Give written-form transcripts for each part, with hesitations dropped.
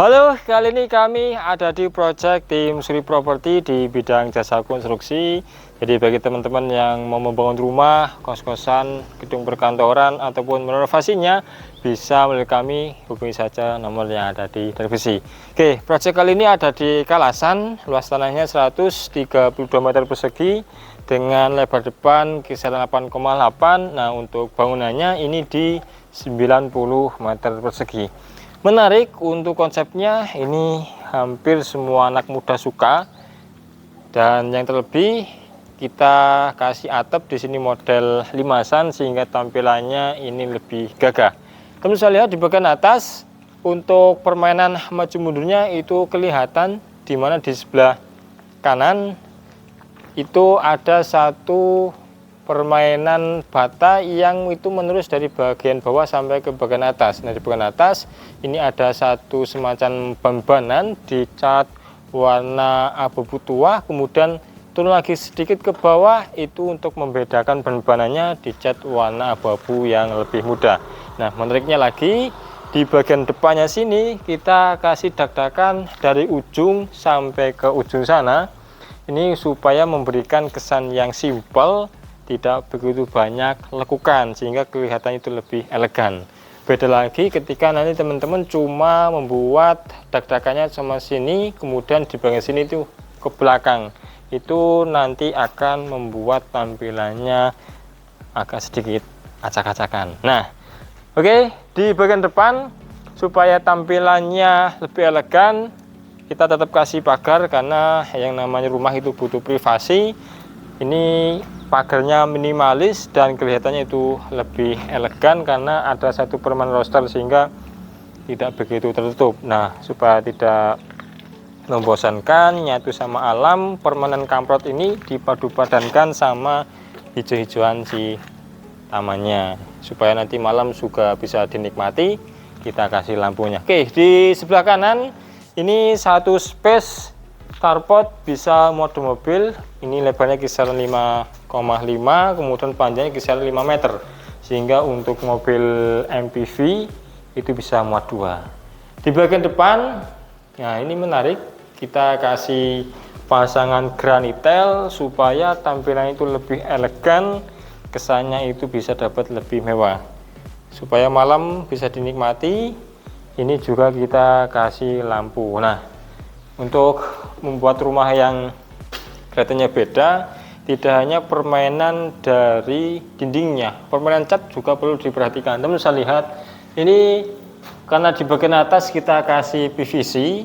Halo, kali ini kami ada di project tim Suri Property di bidang jasa konstruksi. Jadi bagi teman-teman yang mau membangun rumah, kos-kosan, gedung perkantoran ataupun merenovasinya, bisa melalui kami, hubungi saja nomor yang ada di televisi. Oke, project kali ini ada di Kalasan, luas tanahnya 132 meter persegi dengan lebar depan kisaran 8,8. Nah, untuk bangunannya ini di 90 meter persegi. Menarik untuk konsepnya, ini hampir semua anak muda suka, dan yang terlebih kita kasih atap di sini model limasan sehingga tampilannya ini lebih gagah. Teman bisa lihat di bagian atas untuk permainan maju mundurnya itu kelihatan, di mana di sebelah kanan itu ada satu permainan bata yang itu menerus dari bagian bawah sampai ke bagian atas. Nah, di bagian atas ini ada satu semacam bambanan dicat warna abu-abu tua, kemudian turun lagi sedikit ke bawah itu untuk membedakan bambanannya dicat warna abu-abu yang lebih muda. Nah, menariknya lagi di bagian depannya sini kita kasih dak-dakan dari ujung sampai ke ujung sana. Ini supaya memberikan kesan yang simpel, tidak begitu banyak lekukan sehingga kelihatan itu lebih elegan. Beda lagi ketika nanti teman-teman cuma membuat dak-dakannya sama sini, kemudian di bagian sini itu ke belakang, itu nanti akan membuat tampilannya agak sedikit acak-acakan. Nah, oke, di bagian depan supaya tampilannya lebih elegan, kita tetap kasih pagar karena yang namanya rumah itu butuh privasi. Ini pagarnya minimalis dan kelihatannya itu lebih elegan karena ada satu permen roster sehingga tidak begitu tertutup. Nah, supaya tidak membosankan, nyatu sama alam, permanen kamprot ini dipadu-padankan sama hijau-hijauan si tamannya supaya nanti malam juga bisa dinikmati. Kita kasih lampunya. Oke, di sebelah kanan ini satu space carport, bisa mode mobil. Ini lebarnya kisaran 5,5, kemudian panjangnya kisaran 5 meter, sehingga untuk mobil MPV itu bisa muat 2. Di bagian depan, nah ini menarik, kita kasih pasangan granitel supaya tampilan itu lebih elegan, kesannya itu bisa dapat lebih mewah, supaya malam bisa dinikmati. Ini juga kita kasih lampu. Nah, untuk membuat rumah yang kelihatannya beda, tidak hanya permainan dari dindingnya, permainan cat juga perlu diperhatikan. Teman bisa lihat ini karena di bagian atas kita kasih PVC,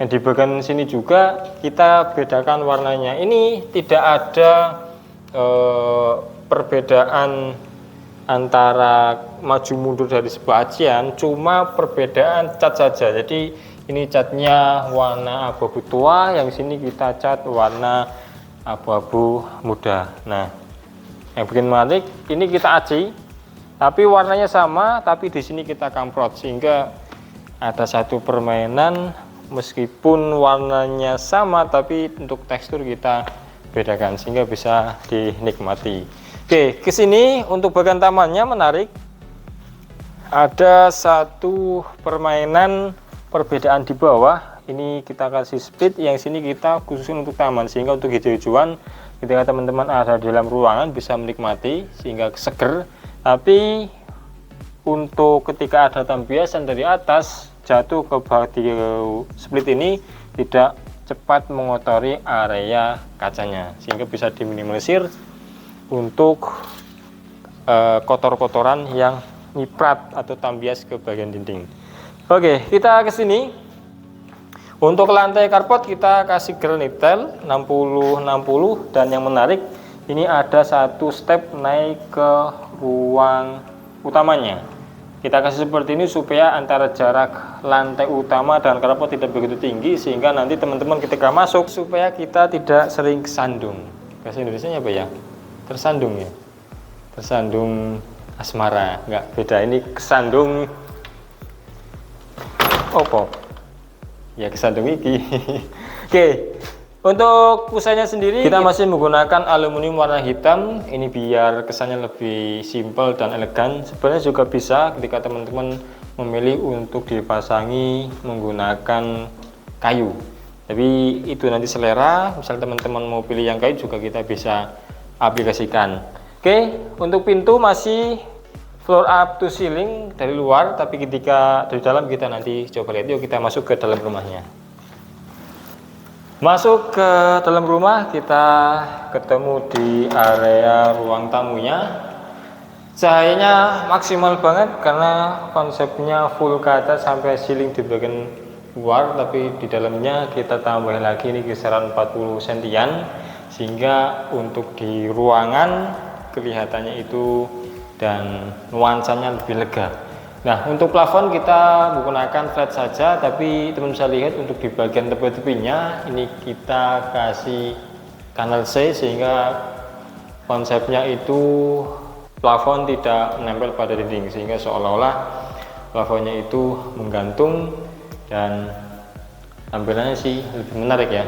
dan di bagian sini juga kita bedakan warnanya. Ini tidak ada perbedaan antara maju mundur dari sebuah acian, cuma perbedaan cat saja. Jadi ini catnya warna abu-abu tua, yang sini kita cat warna abu-abu muda. Nah, yang bikin menarik ini kita aci, tapi warnanya sama, tapi di sini kita kamprot sehingga ada satu permainan meskipun warnanya sama, tapi untuk tekstur kita bedakan sehingga bisa dinikmati. Oke, ke sini untuk bagian tamannya menarik. Ada satu permainan perbedaan di bawah. Ini kita kasih speed, yang sini kita khususin untuk taman sehingga untuk hijau-hijauan ketika teman-teman ada di dalam ruangan bisa menikmati sehingga seger. Tapi untuk ketika ada tampiasan dari atas jatuh ke bagian split ini tidak cepat mengotori area kacanya sehingga bisa diminimalisir untuk kotor-kotoran yang nyiprat atau tambias ke bagian dinding. Oke, kita ke sini. Untuk lantai karpet kita kasih granitel 60-60, dan yang menarik ini ada satu step naik ke ruang utamanya. Kita kasih seperti ini supaya antara jarak lantai utama dan karpet tidak begitu tinggi sehingga nanti teman-teman ketika masuk supaya kita tidak sering kesandung. Bahasa Indonesianya apa ya? Tersandung ya. Tersandung asmara, enggak beda, ini kesandung opo ya, kesandung iki. Oke, untuk pusatnya sendiri kita masih menggunakan aluminium warna hitam. Ini biar kesannya lebih simpel dan elegan. Sebenarnya juga bisa ketika teman-teman memilih untuk dipasangi menggunakan kayu. Tapi itu nanti selera, misal teman-teman mau pilih yang kayu juga kita bisa aplikasikan. Oke, untuk pintu masih floor up to ceiling dari luar, tapi ketika dari dalam kita nanti coba lihat. Yuk kita masuk ke dalam rumahnya. Masuk ke dalam rumah, kita ketemu di area ruang tamunya. Cahayanya maksimal banget karena konsepnya full ke atas sampai ceiling di bagian luar, tapi di dalamnya kita tambah lagi ini kisaran 40 sentian, sehingga untuk di ruangan kelihatannya itu dan nuansanya lebih lega. Nah, untuk plafon kita menggunakan flat saja, tapi teman bisa lihat untuk di bagian tepi-tepinya ini kita kasih kanal C, sehingga konsepnya itu plafon tidak menempel pada dinding, sehingga seolah-olah plafonnya itu menggantung dan tampilannya sih lebih menarik ya.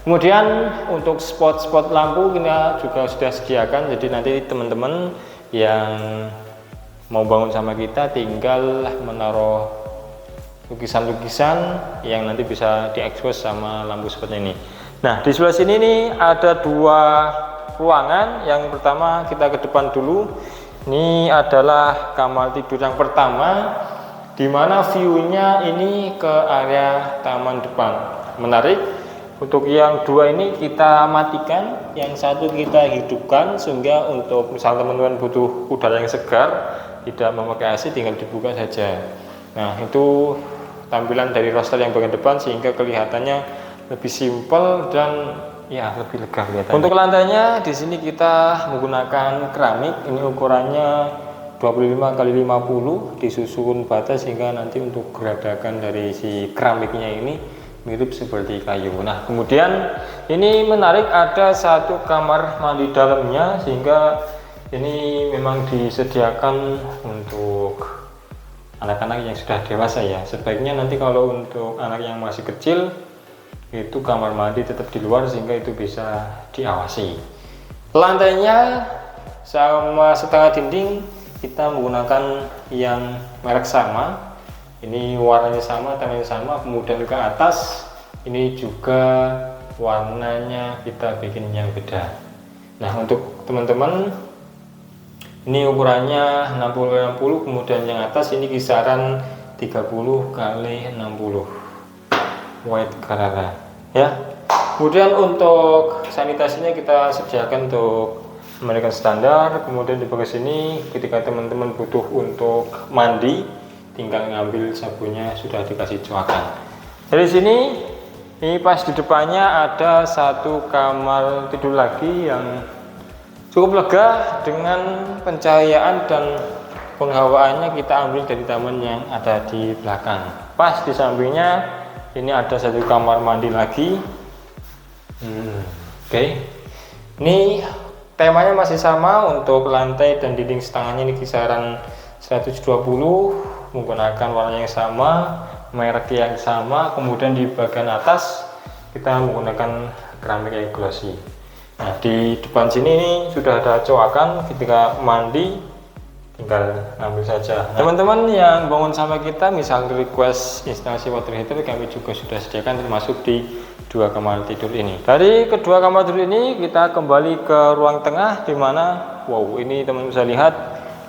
Kemudian untuk spot-spot lampu kita juga sudah sediakan, jadi nanti teman-teman yang mau bangun sama kita tinggal menaruh lukisan-lukisan yang nanti bisa diekspos sama lampu seperti ini. Nah, di sebelah sini nih ada dua ruangan. Yang pertama kita ke depan dulu. Ini adalah kamar tidur yang pertama, dimana view-nya ini ke area taman depan. Menarik. Untuk yang dua ini kita matikan, yang satu kita hidupkan, sehingga untuk misal teman-teman butuh udara yang segar, tidak memakai AC, tinggal dibuka saja. Nah, itu tampilan dari roster yang bagian depan, sehingga kelihatannya lebih simpel dan ya lebih lega kelihatannya. Untuk lantainya di sini kita menggunakan keramik, ini ukurannya 25 x 50 disusun bata, sehingga nanti untuk geradakan dari si keramiknya ini mirip seperti kayu. Nah, kemudian ini menarik, ada satu kamar mandi dalamnya, sehingga ini memang disediakan untuk anak-anak yang sudah dewasa ya. Sebaiknya nanti kalau untuk anak yang masih kecil itu kamar mandi tetap di luar, sehingga itu bisa diawasi. Lantainya sama setengah dinding kita menggunakan yang merek sama. Ini warnanya sama, tampilannya sama. Kemudian ke atas ini juga warnanya kita bikin yang beda. Nah, untuk teman-teman ini ukurannya 60x60, kemudian yang atas ini kisaran 30x60 white Carrara ya. Kemudian untuk sanitasinya kita sediakan untuk American standar. Kemudian di bagian sini ketika teman-teman butuh untuk mandi, tinggal ngambil sabunnya, sudah dikasih coakan. Dari sini ini pas di depannya ada satu kamar tidur lagi yang cukup lega dengan pencahayaan dan penghawaannya kita ambil dari taman yang ada di belakang. Pas di sampingnya ini ada satu kamar mandi lagi. Oke. Ini temanya masih sama, untuk lantai dan dinding setengahnya ini kisaran 120, menggunakan warna yang sama, merek yang sama. Kemudian di bagian atas kita menggunakan keramik yang glossy. Nah, di depan sini nih sudah ada coakan, ketika mandi tinggal ambil saja. Teman-teman yang bangun sama kita misal request instalasi water heater, kami juga sudah sediakan termasuk di dua kamar tidur ini. Dari kedua kamar tidur ini kita kembali ke ruang tengah, dimana wow, ini teman-teman bisa lihat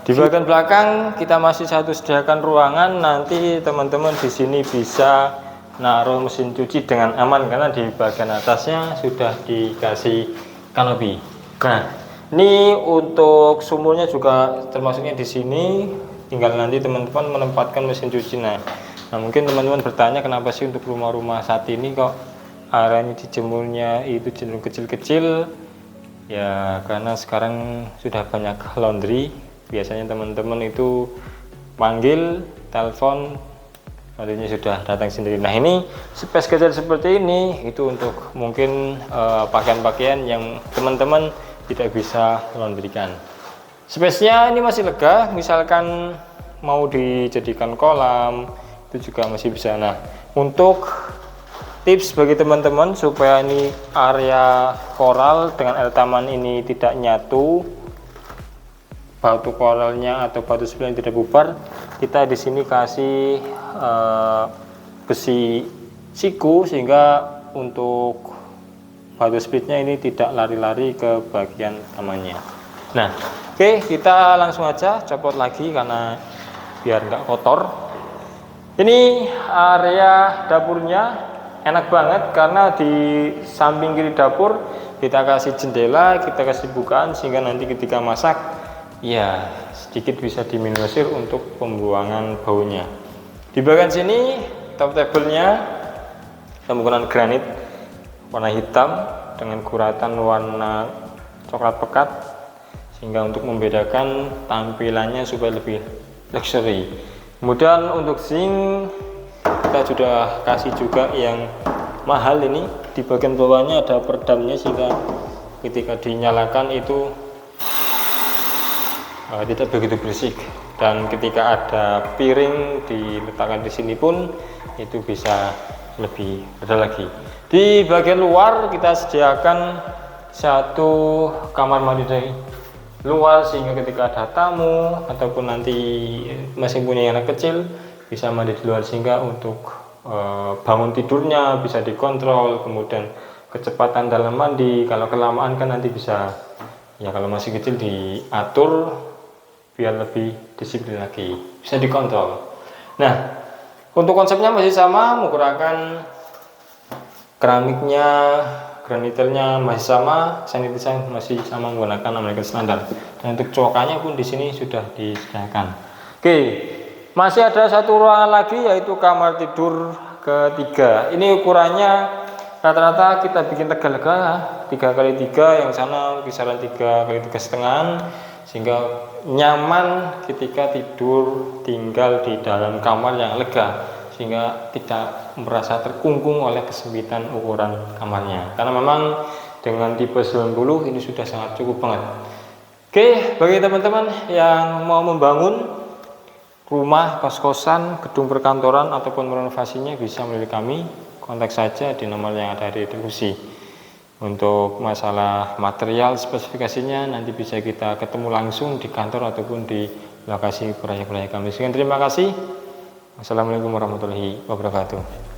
di bagian belakang kita masih satu sediakan ruangan. Nanti teman-teman di sini bisa naruh mesin cuci dengan aman karena di bagian atasnya sudah dikasih kanopi. Nah, ini untuk sumurnya juga termasuknya di sini. Tinggal nanti teman-teman menempatkan mesin cuci. Nah, mungkin teman-teman bertanya kenapa sih untuk rumah-rumah saat ini kok areanya dijemurnya itu cenderung kecil-kecil? Ya, karena sekarang sudah banyak laundry. Biasanya teman-teman itu panggil, telepon, laundrynya sudah datang sendiri. Nah, ini space kecil seperti ini itu untuk mungkin pakaian-pakaian yang teman-teman tidak bisa laundrykan. Space-nya ini masih lega, misalkan mau dijadikan kolam itu juga masih bisa. Nah, untuk tips bagi teman-teman supaya ini area koral dengan area taman ini tidak nyatu, batu koralnya atau batu split yang tidak bubar, kita di sini kasih besi siku sehingga untuk batu splitnya ini tidak lari-lari ke bagian tamannya. Nah, oke, kita langsung aja copot lagi karena biar nggak kotor. Ini area dapurnya enak banget karena di samping kiri dapur kita kasih jendela, kita kasih bukaan sehingga nanti ketika masak ya sedikit bisa diminimalisir untuk pembuangan baunya. Di bagian sini top table-nya kita menggunakan granit warna hitam dengan guratan warna coklat pekat sehingga untuk membedakan tampilannya supaya lebih luxury. Kemudian untuk sink kita sudah kasih juga yang mahal ini, di bagian bawahnya ada peredamnya sehingga ketika dinyalakan itu tidak begitu berisik, dan ketika ada piring diletakkan di sini pun itu bisa lebih reda lagi. Di bagian luar kita sediakan satu kamar mandi dari luar sehingga ketika ada tamu ataupun nanti masih punya anak kecil bisa mandi di luar, sehingga untuk bangun tidurnya bisa dikontrol, kemudian kecepatan dalam mandi kalau kelamaan kan nanti bisa, ya kalau masih kecil diatur biar lebih disiplin lagi, bisa dikontrol. Nah, untuk konsepnya masih sama, menggunakan keramiknya, graniternya masih sama, sanitizer masih sama menggunakan American Standard, dan untuk colokannya pun di sini sudah disediakan. Oke, masih ada satu ruangan lagi yaitu kamar tidur ketiga. Ini ukurannya rata-rata kita bikin lega-lega 3x3, yang sana kisaran 3x3,5, sehingga nyaman ketika tidur tinggal di dalam kamar yang lega, sehingga tidak merasa terkungkung oleh kesempitan ukuran kamarnya, karena memang dengan tipe 90 ini sudah sangat cukup banget. Oke, bagi teman-teman yang mau membangun rumah, kos-kosan, gedung perkantoran ataupun merenovasinya bisa melalui kami, kontak saja di nomor yang ada di deskripsi. Untuk masalah material spesifikasinya nanti bisa kita ketemu langsung di kantor ataupun di lokasi proyek-proyek kami. Sekian, terima kasih. Assalamualaikum warahmatullahi wabarakatuh.